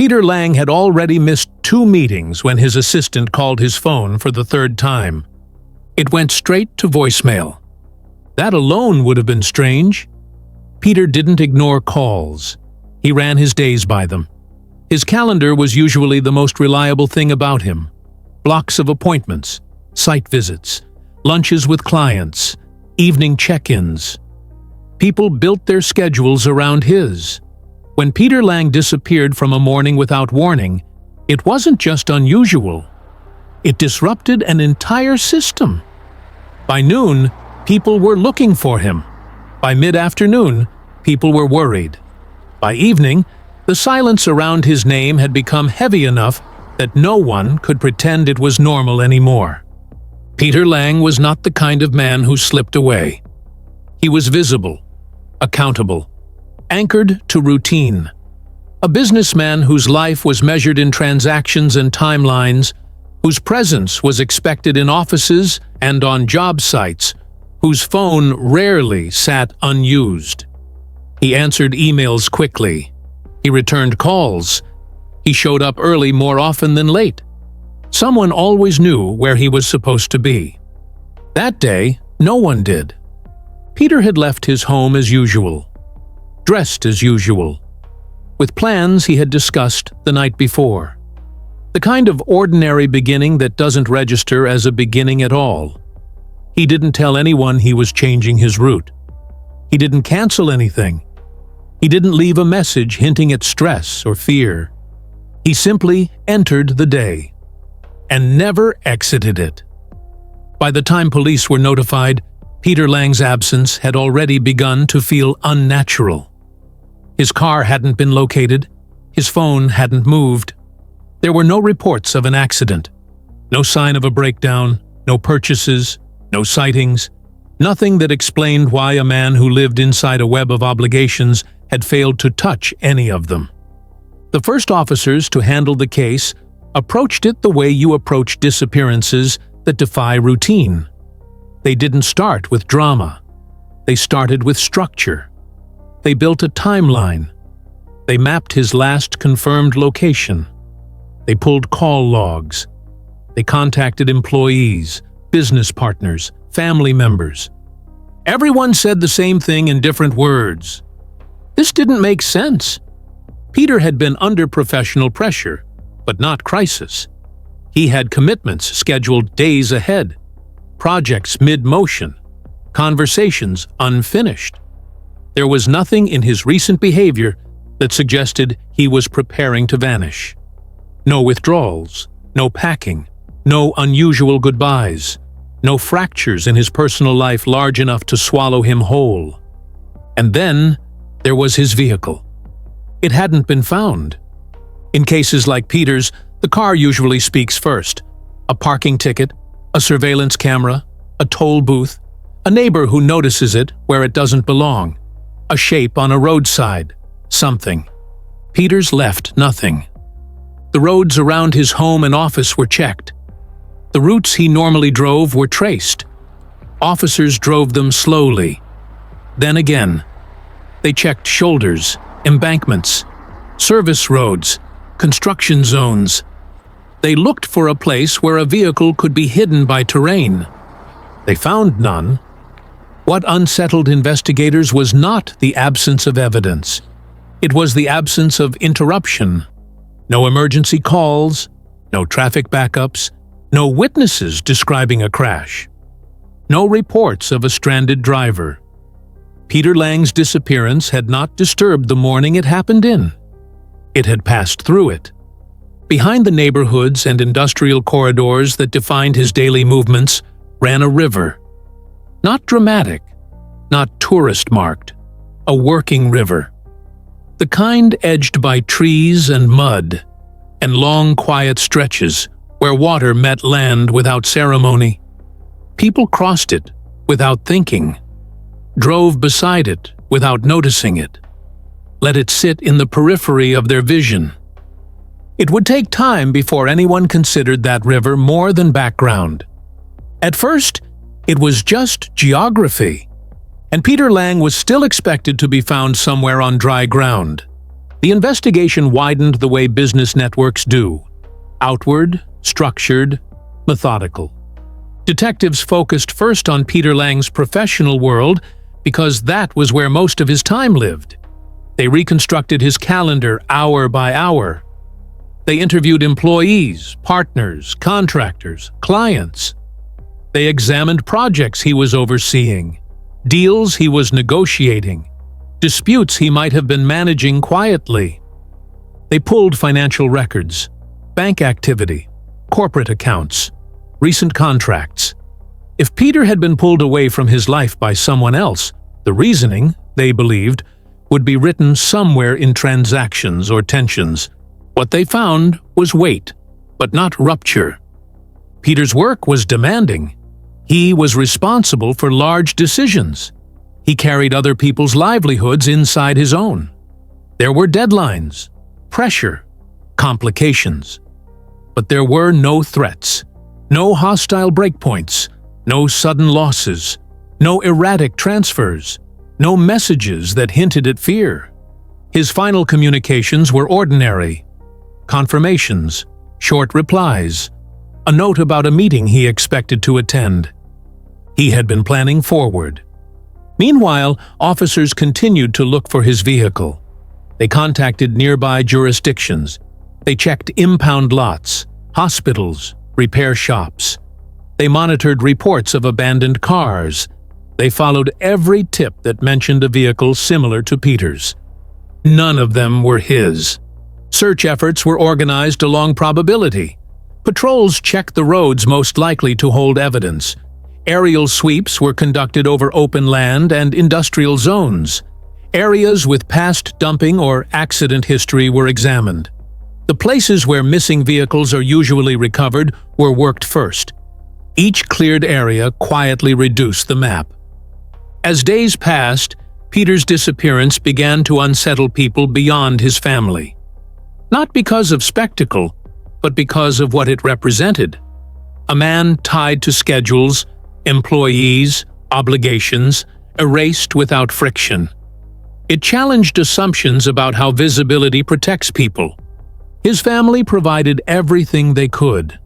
Peter Lang had already missed 2 meetings when his assistant called his phone for the 3rd time. It went straight to voicemail. That alone would have been strange. Peter didn't ignore calls. He ran his days by them. His calendar was usually the most reliable thing about him. Blocks of appointments, site visits, lunches with clients, evening check-ins. People built their schedules around his. When Peter Lang disappeared from a morning without warning, it wasn't just unusual. It disrupted an entire system. By noon, people were looking for him. By mid-afternoon, people were worried. By evening, the silence around his name had become heavy enough that no one could pretend it was normal anymore. Peter Lang was not the kind of man who slipped away. He was visible, accountable, anchored to routine. A businessman whose life was measured in transactions and timelines, whose presence was expected in offices and on job sites, whose phone rarely sat unused. He answered emails quickly. He returned calls. He showed up early more often than late. Someone always knew where he was supposed to be. That day, no one did. Peter had left his home as usual, dressed as usual, with plans he had discussed the night before. The kind of ordinary beginning that doesn't register as a beginning at all. He didn't tell anyone he was changing his route. He didn't cancel anything. He didn't leave a message hinting at stress or fear. He simply entered the day and never exited it. By the time police were notified, Peter Lang's absence had already begun to feel unnatural. His car hadn't been located. His phone hadn't moved. There were no reports of an accident, no sign of a breakdown, no purchases, no sightings, nothing that explained why a man who lived inside a web of obligations had failed to touch any of them. The first officers to handle the case approached it the way you approach disappearances that defy routine. They didn't start with drama. They started with structure. They built a timeline. They mapped his last confirmed location. They pulled call logs. They contacted employees, business partners, family members. Everyone said the same thing in different words. This didn't make sense. Peter had been under professional pressure, but not crisis. He had commitments scheduled days ahead, projects mid-motion, conversations unfinished. There was nothing in his recent behavior that suggested he was preparing to vanish. No withdrawals, no packing, no unusual goodbyes, no fractures in his personal life large enough to swallow him whole. And then there was his vehicle. It hadn't been found. In cases like Peter's, the car usually speaks first. A parking ticket, a surveillance camera, a toll booth, a neighbor who notices it where it doesn't belong, a shape on a roadside, something. Peter's left nothing. The roads around his home and office were checked. The routes he normally drove were traced. Officers drove them slowly. Then again, they checked shoulders, embankments, service roads, construction zones. They looked for a place where a vehicle could be hidden by terrain. They found none. What unsettled investigators was not the absence of evidence. It was the absence of interruption. No emergency calls, no traffic backups, no witnesses describing a crash. No reports of a stranded driver. Peter Lang's disappearance had not disturbed the morning it happened in. It had passed through it. Behind the neighborhoods and industrial corridors that defined his daily movements ran a river. Not dramatic, not tourist-marked, a working river. The kind edged by trees and mud, and long quiet stretches where water met land without ceremony. People crossed it without thinking, drove beside it without noticing it, let it sit in the periphery of their vision. It would take time before anyone considered that river more than background. At first, it was just geography, and Peter Lang was still expected to be found somewhere on dry ground. The investigation widened the way business networks do: outward, structured, methodical. Detectives focused first on Peter Lang's professional world because that was where most of his time lived. They reconstructed his calendar hour by hour. They interviewed employees, partners, contractors, clients. They examined projects he was overseeing, deals he was negotiating, disputes he might have been managing quietly. They pulled financial records, bank activity, corporate accounts, recent contracts. If Peter had been pulled away from his life by someone else, the reasoning, they believed, would be written somewhere in transactions or tensions. What they found was weight, but not rupture. Peter's work was demanding. He was responsible for large decisions. He carried other people's livelihoods inside his own. There were deadlines, pressure, complications. But there were no threats, no hostile breakpoints, no sudden losses, no erratic transfers, no messages that hinted at fear. His final communications were ordinary: confirmations, short replies, a note about a meeting he expected to attend. He had been planning forward. Meanwhile, officers continued to look for his vehicle. They contacted nearby jurisdictions. They checked impound lots, hospitals, repair shops. They monitored reports of abandoned cars. They followed every tip that mentioned a vehicle similar to Peter's. None of them were his. Search efforts were organized along probability. Patrols checked the roads most likely to hold evidence. Aerial sweeps were conducted over open land and industrial zones. Areas with past dumping or accident history were examined. The places where missing vehicles are usually recovered were worked first. Each cleared area quietly reduced the map. As days passed, Peter's disappearance began to unsettle people beyond his family. Not because of spectacle, but because of what it represented. A man tied to schedules, employees, obligations, erased without friction. It challenged assumptions about how visibility protects people. His family provided everything they could: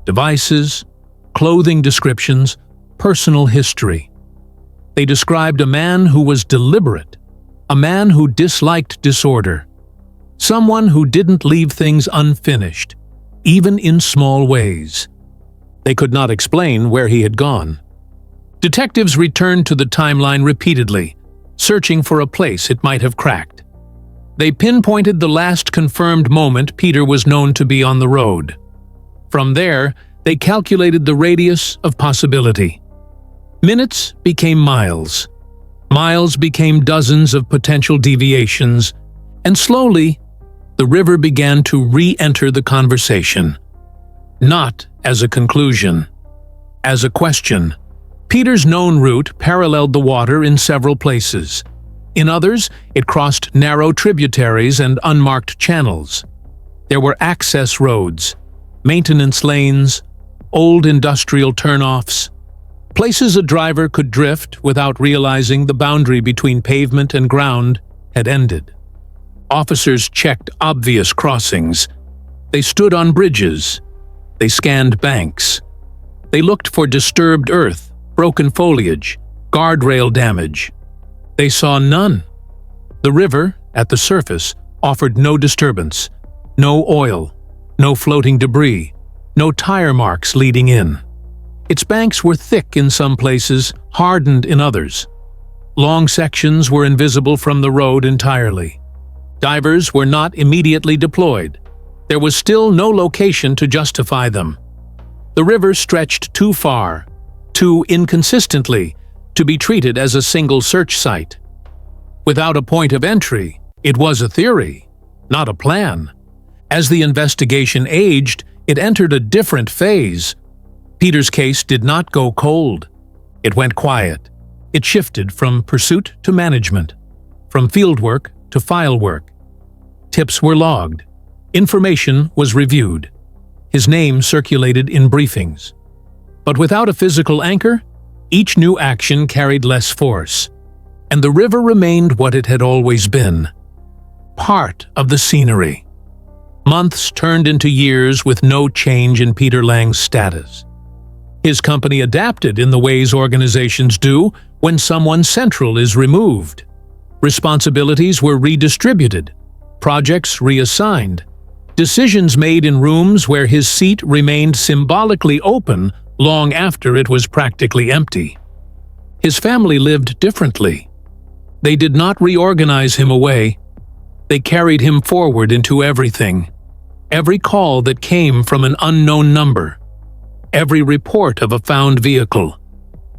devices, clothing descriptions, personal history. They described a man who was deliberate, a man who disliked disorder, someone who didn't leave things unfinished, even in small ways. They could not explain where he had gone. Detectives returned to the timeline repeatedly, searching for a place it might have cracked. They pinpointed the last confirmed moment Peter was known to be on the road. From there, they calculated the radius of possibility. Minutes became miles. Miles became dozens of potential deviations, and slowly, the river began to re-enter the conversation. Not as a conclusion, as a question. Peter's known route paralleled the water in several places. In others, it crossed narrow tributaries and unmarked channels. There were access roads, maintenance lanes, old industrial turnoffs, places a driver could drift without realizing the boundary between pavement and ground had ended. Officers checked obvious crossings. They stood on bridges. They scanned banks. They looked for disturbed earth, broken foliage, guardrail damage. They saw none. The river, at the surface, offered no disturbance, no oil, no floating debris, no tire marks leading in. Its banks were thick in some places, hardened in others. Long sections were invisible from the road entirely. Divers were not immediately deployed. There was still no location to justify them. The river stretched too far, too inconsistently, to be treated as a single search site. Without a point of entry, it was a theory, not a plan. As the investigation aged, it entered a different phase. Peter's case did not go cold. It went quiet. It shifted from pursuit to management, from fieldwork to file work. Tips were logged. Information was reviewed. His name circulated in briefings. But without a physical anchor, each new action carried less force, and the river remained what it had always been: part of the scenery. Months turned into years with no change in Peter Lang's status. His company adapted in the ways organizations do when someone central is removed. Responsibilities were redistributed, projects reassigned, decisions made in rooms where his seat remained symbolically open long after it was practically empty. His family lived differently. They did not reorganize him away. They carried him forward into everything. Every call that came from an unknown number. Every report of a found vehicle.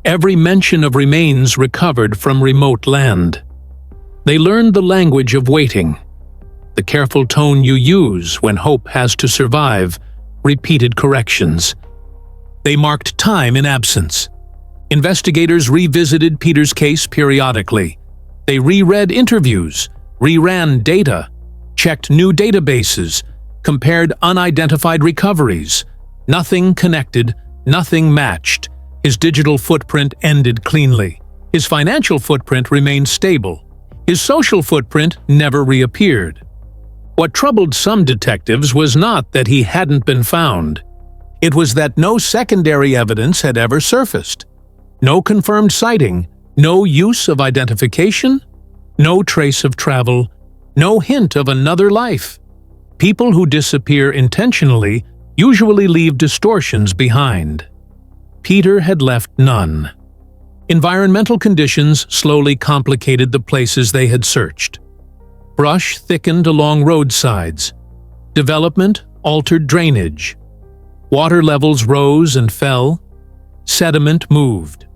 Every mention of remains recovered from remote land. They learned the language of waiting. The careful tone you use when hope has to survive. Repeated corrections. They marked time in absence. Investigators revisited Peter's case periodically. They reread interviews, reran data, checked new databases, compared unidentified recoveries. Nothing connected, nothing matched. His digital footprint ended cleanly. His financial footprint remained stable. His social footprint never reappeared. What troubled some detectives was not that he hadn't been found. It was that no secondary evidence had ever surfaced. No confirmed sighting, no use of identification, no trace of travel, no hint of another life. People who disappear intentionally usually leave distortions behind. Peter had left none. Environmental conditions slowly complicated the places they had searched. Brush thickened along roadsides. Development altered drainage. Water levels rose and fell. Sediment moved.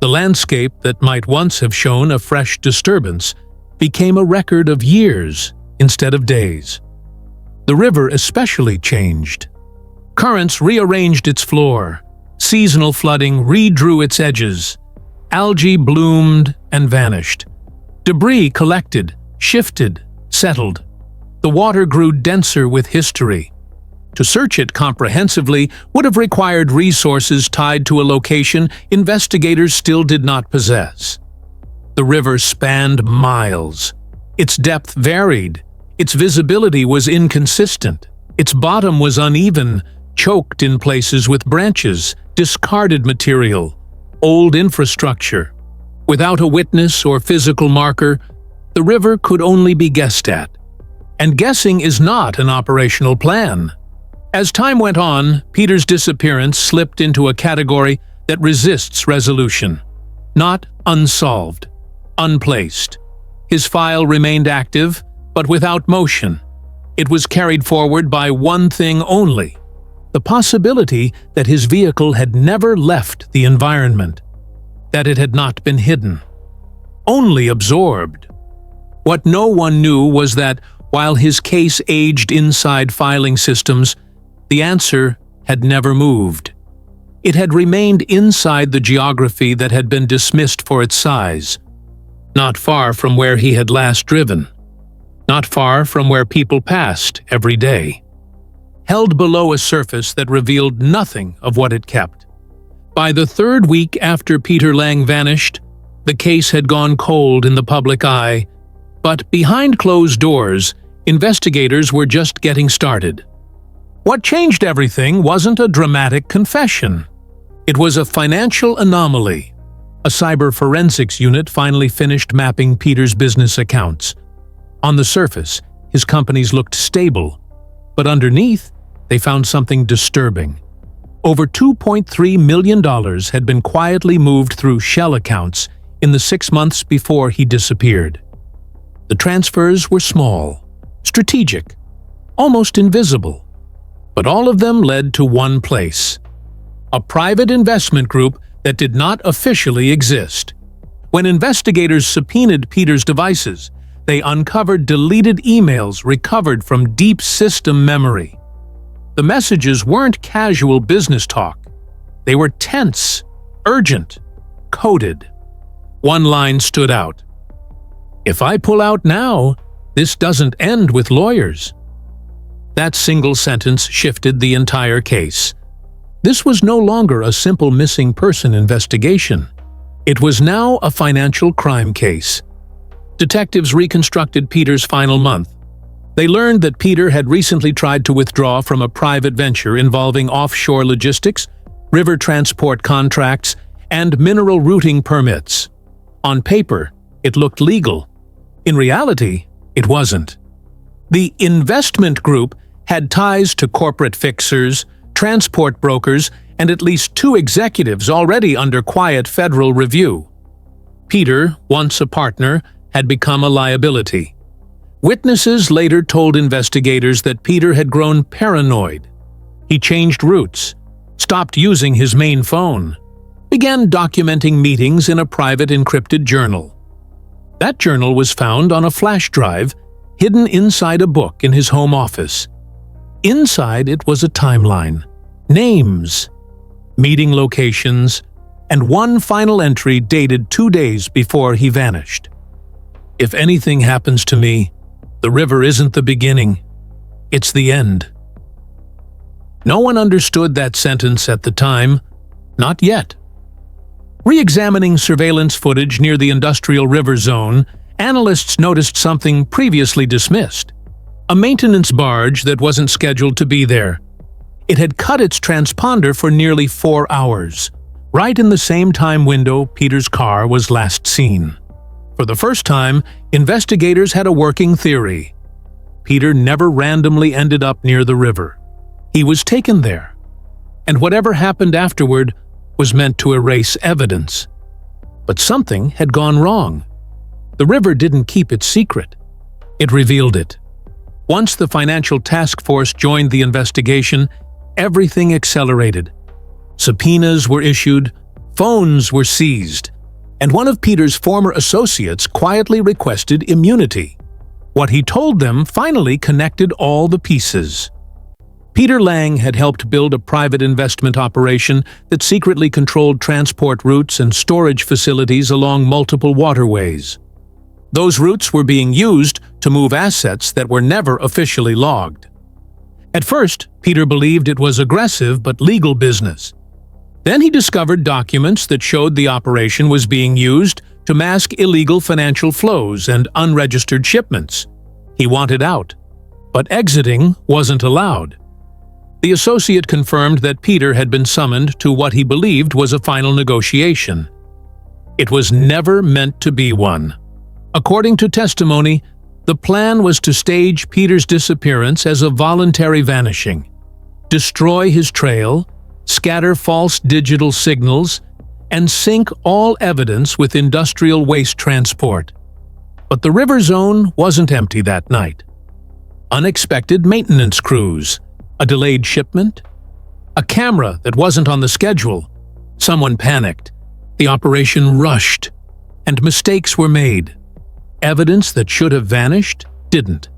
The landscape that might once have shown a fresh disturbance became a record of years instead of days. The river especially changed. Currents rearranged its floor. Seasonal flooding redrew its edges. Algae bloomed and vanished. Debris collected, shifted, settled. The water grew denser with history. To search it comprehensively would have required resources tied to a location investigators still did not possess. The river spanned miles. Its depth varied. Its visibility was inconsistent. Its bottom was uneven, choked in places with branches, discarded material, old infrastructure. Without a witness or physical marker, the river could only be guessed at. And guessing is not an operational plan. As time went on, Peter's disappearance slipped into a category that resists resolution. Not unsolved, unplaced. His file remained active, but without motion. It was carried forward by one thing only: the possibility that his vehicle had never left the environment, that it had not been hidden, only absorbed. What no one knew was that, while his case aged inside filing systems, the answer had never moved. It had remained inside the geography that had been dismissed for its size, not far from where he had last driven, not far from where people passed every day, held below a surface that revealed nothing of what it kept. By the third week after Peter Lang vanished, the case had gone cold in the public eye, but behind closed doors, investigators were just getting started. What changed everything wasn't a dramatic confession. It was a financial anomaly. A cyber forensics unit finally finished mapping Peter's business accounts. On the surface, his companies looked stable, but underneath, they found something disturbing. Over $2.3 million had been quietly moved through shell accounts in the 6 months before he disappeared. The transfers were small, strategic, almost invisible. But all of them led to one place: a private investment group that did not officially exist. When investigators subpoenaed Peter's devices, they uncovered deleted emails recovered from deep system memory. The messages weren't casual business talk. They were tense, urgent, coded. One line stood out: "If I pull out now, this doesn't end with lawyers." That single sentence shifted the entire case. This was no longer a simple missing person investigation. It was now a financial crime case. Detectives reconstructed Peter's final month. They learned that Peter had recently tried to withdraw from a private venture involving offshore logistics, river transport contracts, and mineral routing permits. On paper, it looked legal. In reality, it wasn't. The investment group had ties to corporate fixers, transport brokers, and at least 2 executives already under quiet federal review. Peter, once a partner, had become a liability. Witnesses later told investigators that Peter had grown paranoid. He changed routes, stopped using his main phone, began documenting meetings in a private encrypted journal. That journal was found on a flash drive hidden inside a book in his home office. Inside it was a timeline, names, meeting locations, and one final entry dated 2 days before he vanished. "If anything happens to me, the river isn't the beginning, it's the end." No one understood that sentence at the time, not yet. Re-examining surveillance footage near the industrial river zone, analysts noticed something previously dismissed: a maintenance barge that wasn't scheduled to be there. It had cut its transponder for nearly 4 hours, right in the same time window Peter's car was last seen. For the first time, investigators had a working theory. Peter never randomly ended up near the river. He was taken there, and whatever happened afterward was meant to erase evidence. But something had gone wrong. The river didn't keep its secret. It revealed it. Once the financial task force joined the investigation, everything accelerated. Subpoenas were issued, phones were seized, and one of Peter's former associates quietly requested immunity. What he told them finally connected all the pieces. Peter Lang had helped build a private investment operation that secretly controlled transport routes and storage facilities along multiple waterways. Those routes were being used to move assets that were never officially logged. At first, Peter believed it was aggressive but legal business. Then he discovered documents that showed the operation was being used to mask illegal financial flows and unregistered shipments. He wanted out, but exiting wasn't allowed. The associate confirmed that Peter had been summoned to what he believed was a final negotiation. It was never meant to be one. According to testimony, the plan was to stage Peter's disappearance as a voluntary vanishing, destroy his trail, scatter false digital signals, and sink all evidence with industrial waste transport. But the river zone wasn't empty that night. Unexpected maintenance crews, a delayed shipment, a camera that wasn't on the schedule. Someone panicked. The operation rushed, and mistakes were made. Evidence that should have vanished didn't.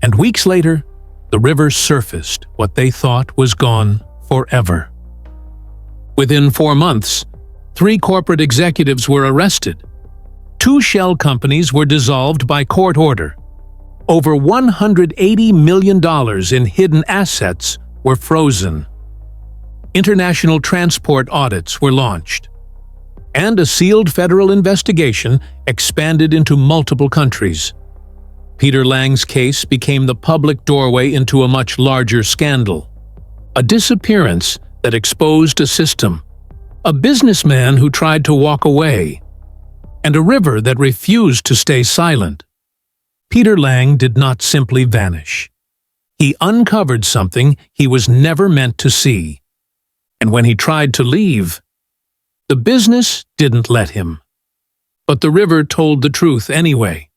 And weeks later, the river surfaced what they thought was gone forever. Within 4 months, 3 corporate executives were arrested. 2 shell companies were dissolved by court order. Over $180 million in hidden assets were frozen. International transport audits were launched. And a sealed federal investigation expanded into multiple countries. Peter Lang's case became the public doorway into a much larger scandal. A disappearance that exposed a system, a businessman who tried to walk away, and a river that refused to stay silent. Peter Lang did not simply vanish. He uncovered something he was never meant to see. And when he tried to leave, the business didn't let him. But the river told the truth anyway.